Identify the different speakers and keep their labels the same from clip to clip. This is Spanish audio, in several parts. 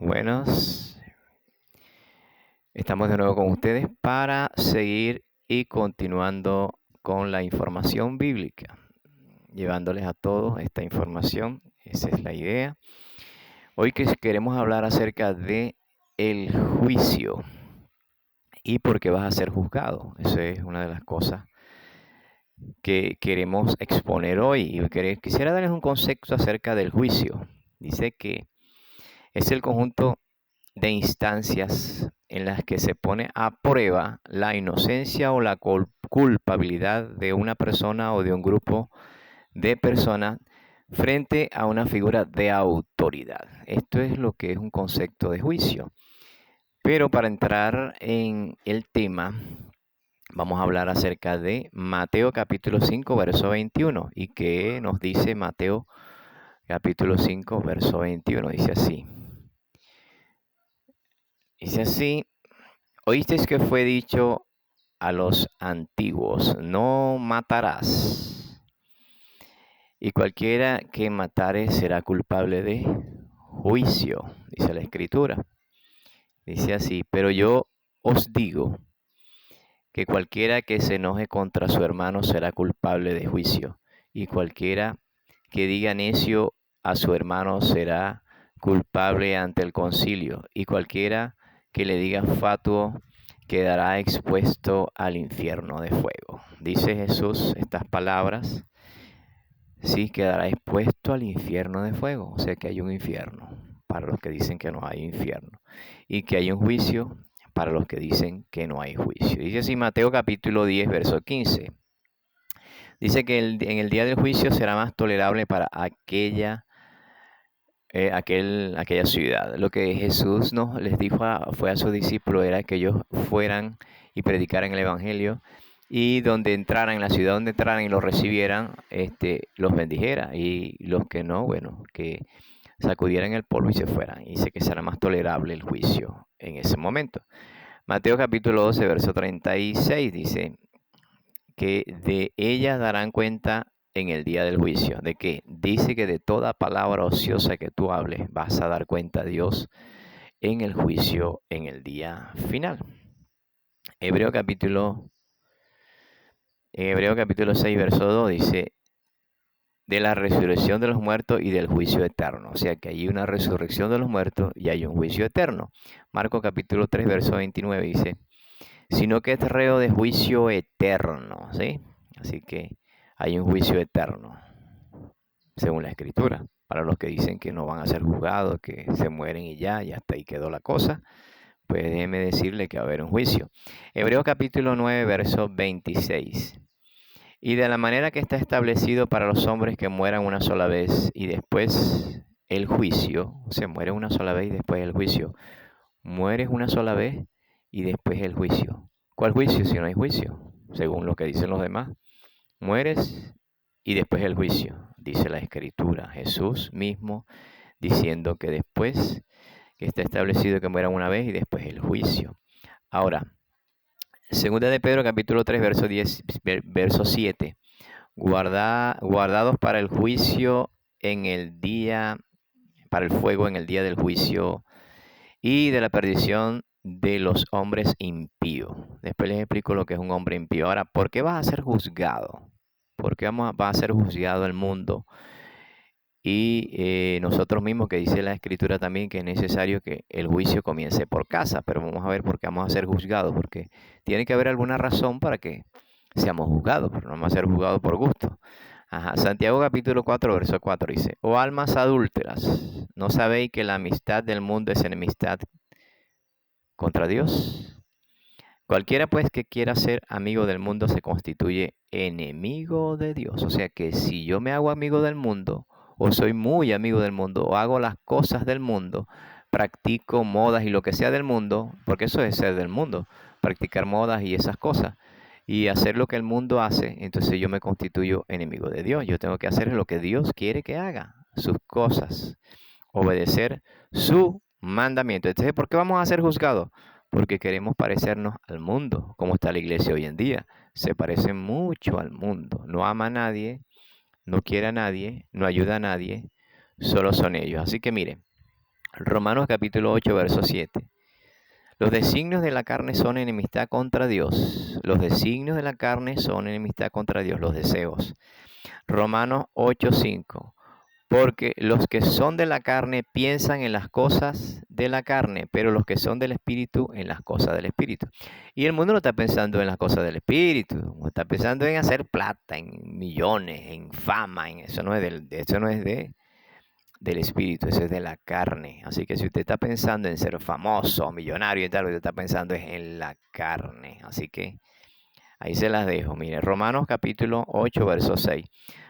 Speaker 1: Buenos. Estamos de nuevo con ustedes para seguir y continuando con la información bíblica, llevándoles a todos esta información. Esa es la idea. Hoy queremos hablar acerca de el juicio y por qué vas a ser juzgado. Esa es una de las cosas que queremos exponer hoy. Y quisiera darles un concepto acerca del juicio. Dice que es el conjunto de instancias en las que se pone a prueba la inocencia o la culpabilidad de una persona o de un grupo de personas frente a una figura de autoridad. Esto es lo que es un concepto de juicio. Pero para entrar en el tema, vamos a hablar acerca de Mateo capítulo 5, verso 21. ¿Y qué nos dice Mateo capítulo 5, verso 21? Dice así. Dice así: oísteis que fue dicho a los antiguos, no matarás, y cualquiera que matare será culpable de juicio, dice la Escritura. Dice así: pero yo os digo que cualquiera que se enoje contra su hermano será culpable de juicio, y cualquiera que diga necio a su hermano será culpable ante el concilio, y cualquiera que le diga fatuo quedará expuesto al infierno de fuego. Dice Jesús estas palabras: sí, quedará expuesto al infierno de fuego. O sea que hay un infierno para los que dicen que no hay infierno, y que hay un juicio para los que dicen que no hay juicio. Dice así Mateo capítulo 10, verso 15. Dice que en el día del juicio será más tolerable para aquella ciudad. Lo que Jesús les dijo fue a sus discípulos era que ellos fueran y predicaran el evangelio, y donde entraran, en la ciudad donde entraran y los recibieran, los bendijera, y los que no, bueno, que sacudieran el polvo y se fueran. Y dice que será más tolerable el juicio en ese momento. Mateo capítulo 12, verso 36 dice que de ella darán cuenta en el día del juicio. ¿De qué? Dice que de toda palabra ociosa que tú hables vas a dar cuenta a Dios en el juicio en el día final. Hebreo capítulo 6, verso 2 dice de la resurrección de los muertos y del juicio eterno. O sea que hay una resurrección de los muertos y hay un juicio eterno. Marcos capítulo 3, verso 29 dice: sino que es reo de juicio eterno, ¿sí? Así que hay un juicio eterno, según la Escritura. Para los que dicen que no van a ser juzgados, que se mueren y hasta ahí quedó la cosa, pues déjeme decirle que va a haber un juicio. Hebreos capítulo 9, verso 26. Y de la manera que está establecido para los hombres que mueran una sola vez y después el juicio, se muere una sola vez y después el juicio. Mueres una sola vez y después el juicio. ¿Cuál juicio si no hay juicio? Según lo que dicen los demás. Mueres y después el juicio, dice la Escritura. Jesús mismo diciendo que después que está establecido que mueran una vez y después el juicio. Ahora, segunda de Pedro capítulo 3, verso 10, verso 7. Guardados para el juicio en el día, para el fuego en el día del juicio y de la perdición de los hombres impíos. Después les explico lo que es un hombre impío. Ahora, ¿por qué vas a ser juzgado? ¿Por qué va a ser juzgado el mundo? Y nosotros mismos, que dice la Escritura también que es necesario que el juicio comience por casa. Pero vamos a ver por qué vamos a ser juzgados. Porque tiene que haber alguna razón para que seamos juzgados, pero no vamos a ser juzgados por gusto. Santiago capítulo 4, verso 4 dice: oh almas adúlteras, ¿no sabéis que la amistad del mundo es enemistad contra Dios? Cualquiera pues que quiera ser amigo del mundo se constituye enemigo de Dios. O sea que si yo me hago amigo del mundo, o soy muy amigo del mundo, o hago las cosas del mundo, practico modas y lo que sea del mundo, porque eso es ser del mundo, practicar modas y esas cosas, y hacer lo que el mundo hace, entonces yo me constituyo enemigo de Dios. Yo tengo que hacer lo que Dios quiere que haga, sus cosas, obedecer su mandamiento. Entonces, ¿por qué vamos a ser juzgados? Porque queremos parecernos al mundo, como está la iglesia hoy en día. Se parece mucho al mundo. No ama a nadie, no quiere a nadie, no ayuda a nadie, solo son ellos. Así que miren, Romanos capítulo 8, verso 7. Los designios de la carne son enemistad contra Dios. Los designios de la carne son enemistad contra Dios, los deseos. Romanos 8, 5. Porque los que son de la carne piensan en las cosas de la carne, pero los que son del Espíritu en las cosas del Espíritu. Y el mundo no está pensando en las cosas del Espíritu, está pensando en hacer plata, en millones, en fama, en eso no es del Espíritu, eso es de la carne. Así que si usted está pensando en ser famoso, millonario y tal, lo que usted está pensando es en la carne. Así que ahí se las dejo. Mire, Romanos capítulo 8, verso 6.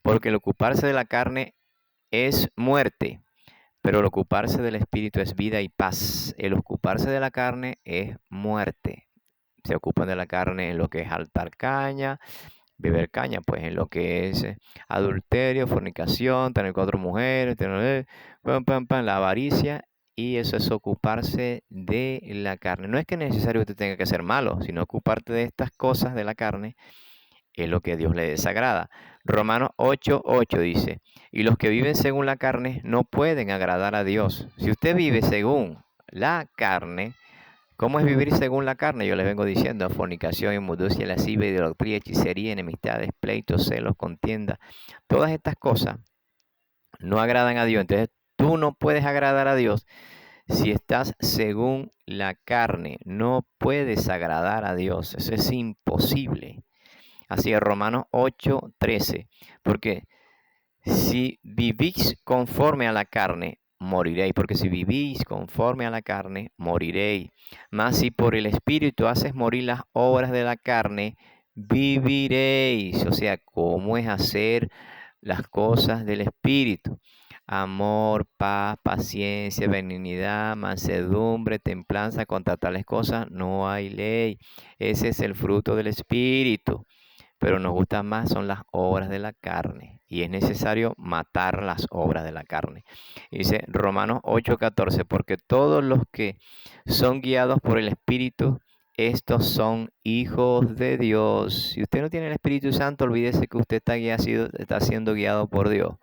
Speaker 1: Porque el ocuparse de la carne es muerte, pero el ocuparse del Espíritu es vida y paz. El ocuparse de la carne es muerte. Se ocupan de la carne en lo que es altar caña, beber caña, pues en lo que es adulterio, fornicación, tener 4 mujeres, tener la avaricia, y eso es ocuparse de la carne. No es que es necesario que usted tenga que ser malo, sino ocuparte de estas cosas de la carne es lo que a Dios le desagrada. Romanos 8:8 dice, y los que viven según la carne no pueden agradar a Dios. Si usted vive según la carne, ¿cómo es vivir según la carne? Yo les vengo diciendo: fornicación, inmundicia, lascivia, idolatría, hechicería, enemistades, pleitos, celos, contienda. Todas estas cosas no agradan a Dios. Entonces tú no puedes agradar a Dios si estás según la carne. No puedes agradar a Dios. Eso es imposible. Así es, Romanos 8:13. Porque si vivís conforme a la carne, moriréis. Porque si vivís conforme a la carne, moriréis. Mas si por el Espíritu haces morir las obras de la carne, viviréis. O sea, ¿cómo es hacer las cosas del Espíritu? Amor, paz, paciencia, benignidad, mansedumbre, templanza. Contra tales cosas no hay ley. Ese es el fruto del Espíritu. Pero nos gustan más son las obras de la carne, y es necesario matar las obras de la carne. Dice Romanos 8:14, porque todos los que son guiados por el Espíritu, estos son hijos de Dios. Si usted no tiene el Espíritu Santo, olvídese que usted está siendo guiado por Dios.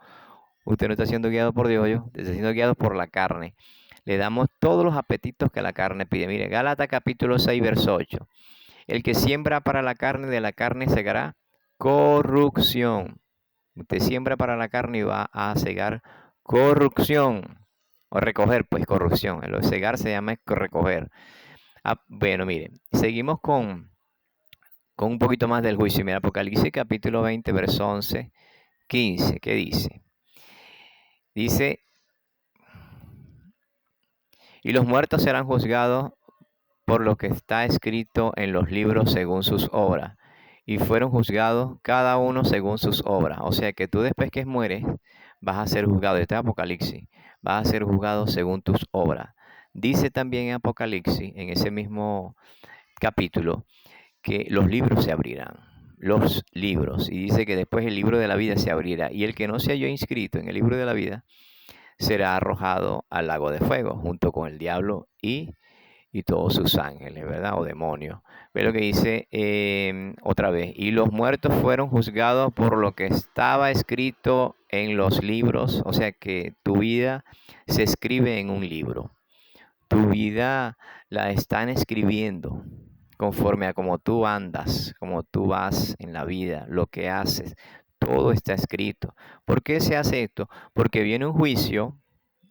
Speaker 1: Usted no está siendo guiado por Dios, está siendo guiado por la carne. Le damos todos los apetitos que la carne pide. Mire, Gálatas capítulo 6, verso 8. El que siembra para la carne, de la carne segará corrupción. Usted siembra para la carne y va a segar corrupción. O recoger, pues, corrupción. El segar se llama recoger. Bueno, mire, seguimos con un poquito más del juicio. Mira, Apocalipsis capítulo 20, verso 11, 15. ¿Qué dice? Dice, y los muertos serán juzgados por lo que está escrito en los libros según sus obras. Y fueron juzgados cada uno según sus obras. O sea que tú, después que mueres, vas a ser juzgado. Este es Apocalipsis. Vas a ser juzgado según tus obras. Dice también en Apocalipsis, en ese mismo capítulo, que los libros se abrirán. Los libros. Y dice que después el libro de la vida se abrirá. Y el que no se halló inscrito en el libro de la vida será arrojado al lago de fuego, junto con el diablo y todos sus ángeles, ¿verdad? O demonios. Ve lo que dice otra vez. Y los muertos fueron juzgados por lo que estaba escrito en los libros. O sea que tu vida se escribe en un libro. Tu vida la están escribiendo conforme a cómo tú andas, cómo tú vas en la vida, lo que haces. Todo está escrito. ¿Por qué se hace esto? Porque viene un juicio,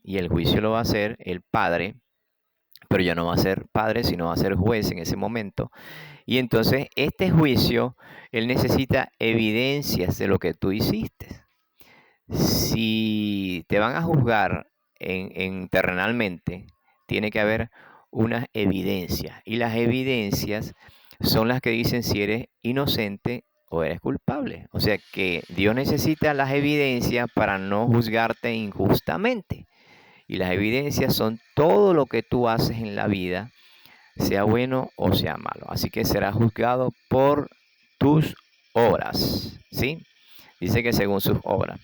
Speaker 1: y el juicio lo va a hacer el Padre, pero ya no va a ser padre, sino va a ser juez en ese momento. Y entonces este juicio, él necesita evidencias de lo que tú hiciste. Si te van a juzgar terrenalmente, tiene que haber unas evidencias. Y las evidencias son las que dicen si eres inocente o eres culpable. O sea que Dios necesita las evidencias para no juzgarte injustamente. Y las evidencias son todo lo que tú haces en la vida, sea bueno o sea malo. Así que serás juzgado por tus obras, ¿sí? Dice que según sus obras.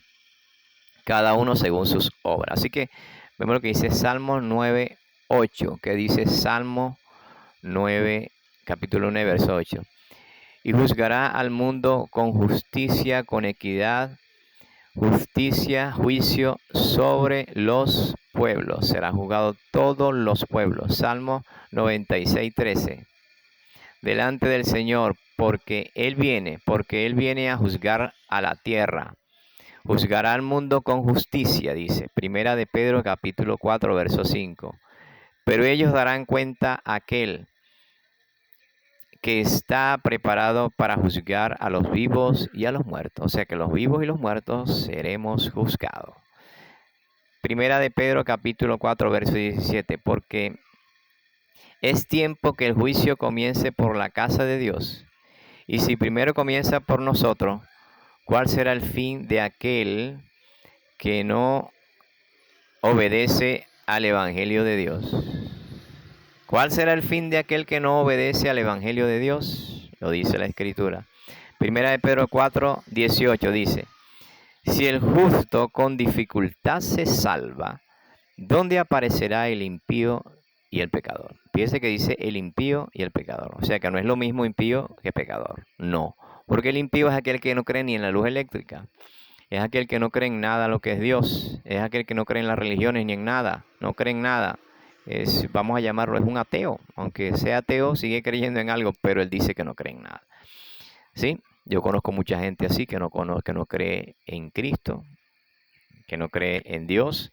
Speaker 1: Cada uno según sus obras. Así que vemos lo que dice Salmo 9:8. Que dice Salmo 9, capítulo 9, verso 8. Y juzgará al mundo con justicia, con equidad, justicia, juicio sobre los pueblos. Será juzgado todos los pueblos. Salmo 96:13. Delante del Señor, porque Él viene a juzgar a la tierra. Juzgará al mundo con justicia, dice. Primera de Pedro, capítulo 4, verso 5. Pero ellos darán cuenta a aquel que está preparado para juzgar a los vivos y a los muertos. O sea que los vivos y los muertos seremos juzgados. Primera de Pedro, capítulo 4, verso 17. Porque es tiempo que el juicio comience por la casa de Dios. Y si primero comienza por nosotros, ¿cuál será el fin de aquel que no obedece al Evangelio de Dios? ¿Cuál será el fin de aquel que no obedece al Evangelio de Dios? Lo dice la Escritura. Primera de Pedro 4, 18 dice: si el justo con dificultad se salva, ¿dónde aparecerá el impío y el pecador? Fíjese que dice el impío y el pecador. O sea que no es lo mismo impío que pecador. No, porque el impío es aquel que no cree ni en la luz eléctrica. Es aquel que no cree en nada lo que es Dios. Es aquel que no cree en las religiones ni en nada. No cree en nada. Vamos a llamarlo, es un ateo. Aunque sea ateo, sigue creyendo en algo, pero él dice que no cree en nada. ¿Sí? Yo conozco mucha gente así que no cree en Cristo, que no cree en Dios,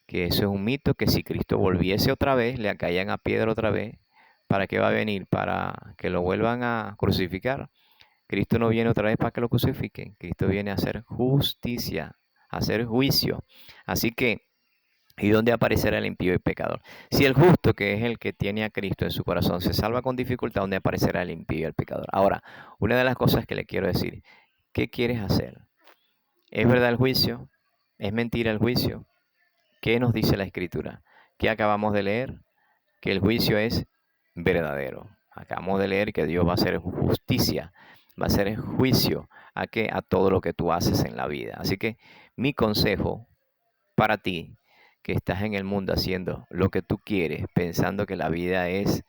Speaker 1: que eso es un mito, que si Cristo volviese otra vez, le caían a piedra otra vez. ¿Para qué va a venir? ¿Para que lo vuelvan a crucificar? Cristo no viene otra vez para que lo crucifiquen. Cristo viene a hacer justicia, a hacer juicio. Así que, ¿y dónde aparecerá el impío y pecador? Si el justo, que es el que tiene a Cristo en su corazón, se salva con dificultad, ¿dónde aparecerá el impío y el pecador? Ahora, una de las cosas que le quiero decir, ¿qué quieres hacer? ¿Es verdad el juicio? ¿Es mentira el juicio? ¿Qué nos dice la Escritura? ¿Qué acabamos de leer? Que el juicio es verdadero. Acabamos de leer que Dios va a hacer justicia, va a hacer juicio a todo lo que tú haces en la vida. Así que mi consejo para ti, que estás en el mundo haciendo lo que tú quieres, pensando que la vida es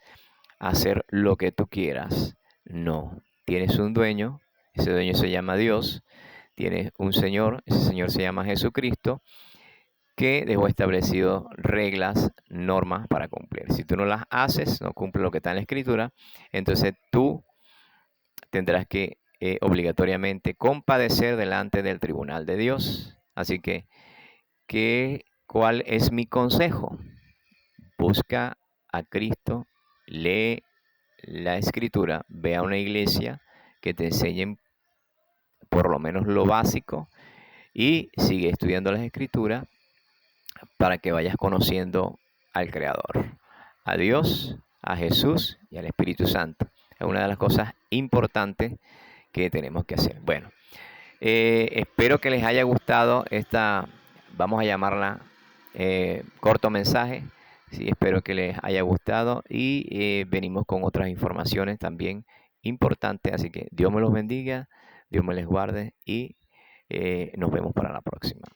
Speaker 1: hacer lo que tú quieras, no. Tienes un dueño, ese dueño se llama Dios, tienes un Señor, ese Señor se llama Jesucristo, que dejó establecido reglas, normas para cumplir. Si tú no las haces, no cumples lo que está en la Escritura, entonces tú tendrás que obligatoriamente compadecer delante del tribunal de Dios. Así que, ¿cuál es mi consejo? Busca a Cristo, lee la Escritura, ve a una iglesia que te enseñen por lo menos lo básico y sigue estudiando las Escrituras para que vayas conociendo al Creador, a Dios, a Jesús y al Espíritu Santo. Es una de las cosas importantes que tenemos que hacer. Bueno, espero que les haya gustado esta, vamos a llamarla corto mensaje. Sí, espero que les haya gustado y venimos con otras informaciones también importantes. Así que Dios me los bendiga, Dios me les guarde y nos vemos para la próxima.